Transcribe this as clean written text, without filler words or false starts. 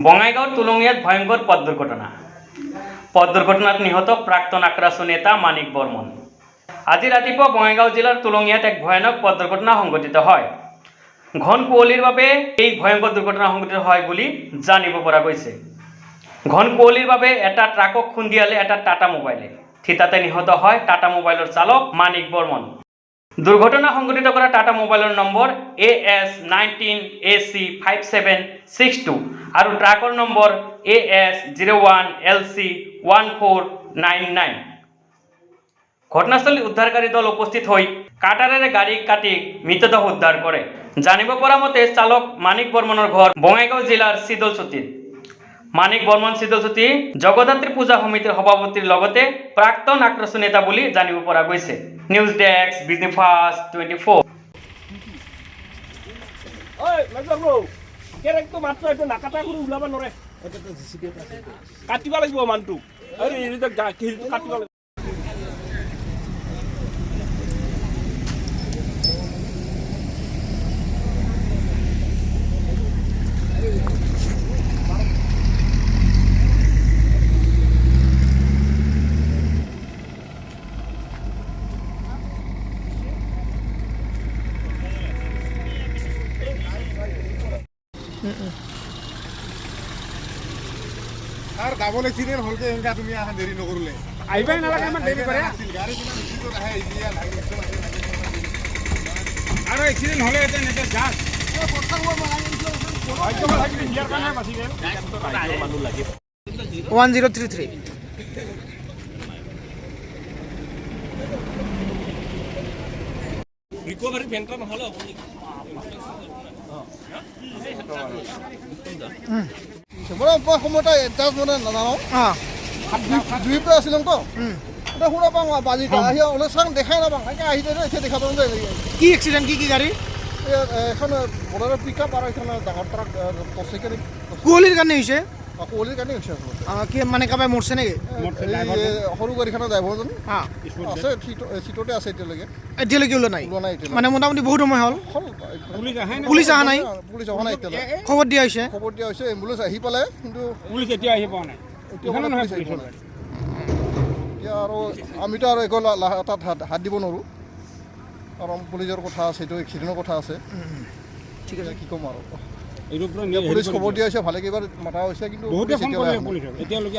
বঙাইগাঁওৰ তুলঙিয়াত ভয়ঙ্কৰ পথ দুৰ্ঘটনাত নিহত প্ৰাক্তন আক্ৰাসু নেতা মানিক বৰ্মন। আজি ৰাতিপুৱা বঙাইগাঁও জিলাৰ তুলঙিয়াত এক ভয়ানক পথ দুৰ্ঘটনা সংঘটিত হয়। ঘন কুঁৱলীৰ বাবে এই ভয়ঙ্কৰ দুৰ্ঘটনা সংঘটিত হয় বুলি জানিব পৰা গৈছে। ঘন কুঁৱলীৰ বাবে এটা ট্ৰাকক খুন্দিয়ালে এটা টাটা মোবাইলে। থিতাতে নিহত হয় টাটা মোবাইলৰ চালক মানিক বৰ্মন। দুর্ঘটনা সংঘটিত করা টাটা মোবাইলের নম্বর AS19AC5762 আর ট্রাকর নম্বর AS01LC1499। ঘটনাস্থলে উদ্ধারকারী দল উপস্থিত হয়ে কাটারের গাড়ি কাটি মৃতদেহ উদ্ধার করে। জানিব পৰা মতে চালক মানিক বৰ্মনেৰ ঘৰ বঙাইগাঁও জেলাৰ শীতলচুতিত। মানিক বৰ্মন শীতলচুতি জগদ্ধাত্ৰী পূজা সমিতিৰ সভাপতিৰ লগতে প্ৰাক্তন আক্ৰাসু নেতা বুলি জানিব পৰা গৈছে। News desk business fast 24। ওই লাগবা ব্রো কেরেক তো মাত্র একটু নাকাটা করে উলাবা নরে এটা তো জিসিপি আছে কাটিবা লাগিব মানটু আরে এই তো কাটিবা লাগিব। আর ডাবল এক্সিডেন্ট হলকে এনকা তুমি আহা দেরি নকরলে আইবাই না লাগে দেরি করে গাড়ি কিনা মিছিল আহে ইয়া লাগে আর এক্সিডেন্ট হলে এটা নেতে যাস আইতো লাগি ইয়ার কানে বাসি গেল তো রাইও মানু লাগে 1033 রিকভারি ভেন্টটা নহলে বড় সময়টা এডজাস্ট মানে নানাও দুই পৰা আছিলাম তো এটা শুনা পাওঁ বাজি আহি ওলে চাং দেখাই নাপাওঁ একে আহি যায় এতিয়া দেখা পাওঁ যে কি এক্সিডেন্ট কি গাড়ি এখন বড় পিকআপ আর এখন ডাঙৰ ট্ৰাক পছেকে কুঁৱলীৰ কাৰণে হৈছে কুঁৱলীৰ কাৰণে হৈছে কি মানে কাবাই মৰছে নেকি সৰু গাড়ীখনৰ ড্ৰাইভাৰজন হা আছে চিটতে আছে এতিয়ালৈকে এতিয়ালৈকে ওলোৱা নাই ওলোৱা নাই এতিয়া মানে মোটামুটি বহুত সময় হ'ল পুলিশ আহে না পুলিচ অহা নাই পুলিচ অহা নাই এতিয়ালৈকে খবৰ দিয়া হৈছে খবৰ দিয়া হৈছে এম্বুলেন্স আহি পালে কিন্তু পুলিশ এতিয়া আহি পোৱা নাই এতিয়াও নহয় পুলিচ আহি পুলিশ পোৱা নাই। এতিয়া আৰু আমিতো আৰু একো তাত হাত দিব নোৱাৰোঁ কাৰণ পুলিচৰ কথা আছে এইটো এক্সিডেণ্টৰ কথা আছে ঠিক আছে কি ক'ম আৰু এইটো পুৰা পুলিচ খবৰ দিয়া হৈছে ভালে কেইবাৰ মাতা হৈছে কিন্তু বহুতে পুলিচ ফোন এতিয়ালৈ কৰিলে অহা নাই। পুলিশ এতিয়ালৈকে